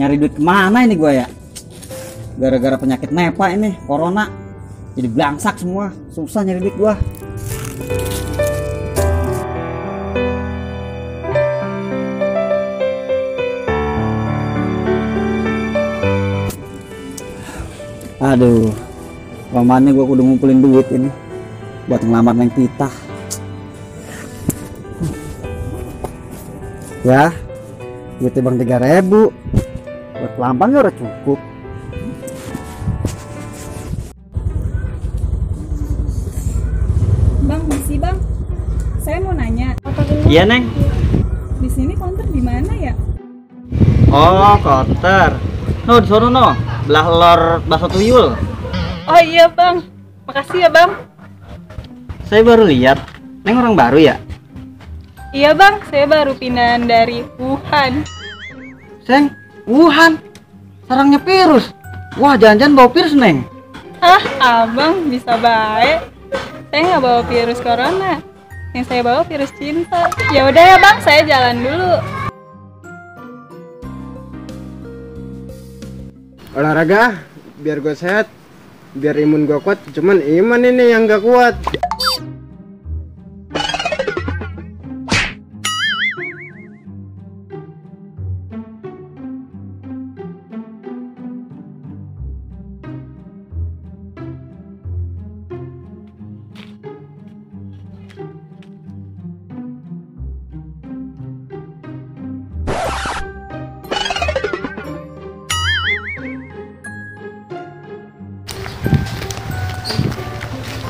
Nyari duit kemana ini gua ya? Gara-gara penyakit nepa ini, corona. Jadi blangsak semua, susah nyari duit gua. Aduh, pamannya gua kudu ngumpulin duit ini buat ngelamar Neng Tita. Ya, duitnya bang 3.000 buat pelampang ya udah cukup. Bang, misi bang, saya mau nanya. Iya Neng. Di sini counter di mana ya? Oh, counter. No, di sono no, belah lor bakso tuyul. Oh iya bang, makasih ya bang. Saya baru lihat, Neng orang baru ya? Iya bang, saya baru pindahan dari Wuhan. Seng, Wuhan, sarangnya virus. Wah, jangan-jangan bawa virus Neng. Hah, abang bisa baik. Saya nggak bawa virus corona, yang saya bawa virus cinta. Ya udah ya bang, saya jalan dulu. Olahraga biar gue sehat, biar imun gue kuat. Cuman iman ini yang gak kuat.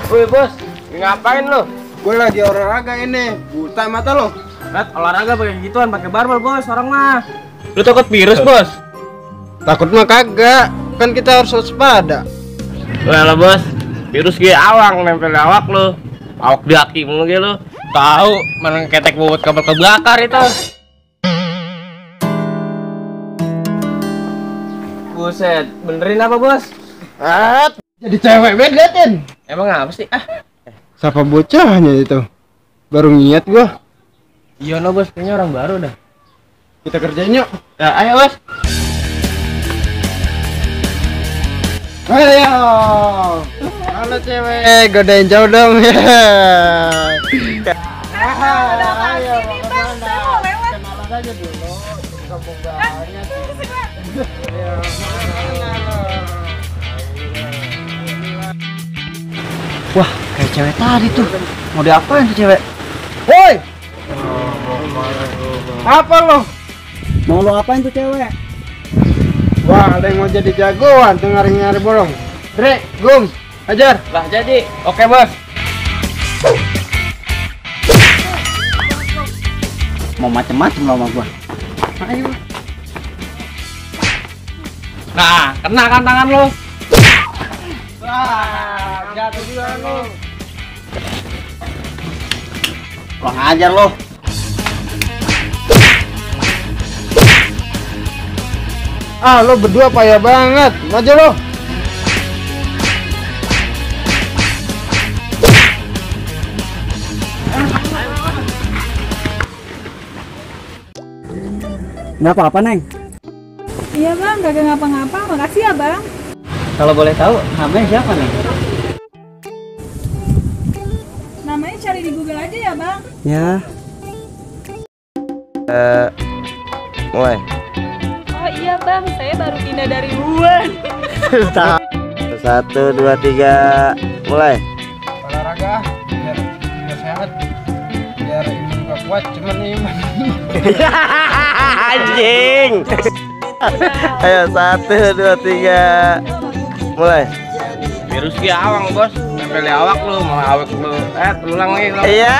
Woi bos, ngapain lo? Gue lagi olahraga ini, buta mata lo. Lihat olahraga pakai gituan, pakai barbel bos, orang mah. Lu takut virus bos? Takut mah kagak, kan kita harus waspada. Lah bos, virus gue awang nempel di awak lo, awak di kaki mulu gitu lo. Tahu mana ketek bobot kabel kebakar itu. Buset, benerin apa bos? Jadi cewek banget liatin. Emang apa sih? Siapa bocahnya itu? Baru ngiat gua. Iya no bos, kayaknya orang baru dah. Kita kerjain yuk. Ya, ayo bos. Ayo. Halo cewek, godain jauh dong ya. Ayo, kenalan aja dulu. Kampung banget. Wah, kayak cewek tadi tuh. Mau diapain tuh cewek? Woi! Apa lo? Mau lo apain tuh cewek? Wah, ada yang mau jadi jagoan tuh nyari-nyari bolong. Dre, Gum, ajar. Lah jadi. Oke bos. Mau macem-macem lo sama gua. Ayo. Nah, kena kan tangan lo. Jatuh juga lo. Kurang ajar lo. Ah, lo berdua payah banget. Maju lo. Nggak apa-apa Neng. Iya bang, kagak ngapa-ngapa. Makasih ya bang. Kalau boleh tahu namanya siapa Neng? Namanya cari di Google aja ya bang. Ya. Mulai. Oh iya bang, saya baru pindah dari Wuhan. 1, 2, 3, mulai. Olahraga biar sehat. Biar imun gua kuat, cuman iman. Anjing. Ayo 1, 2, 3, mulai. Virus ki awang bos, nempel di awak lu, mau awak lu, terulang lagi lu. Iya.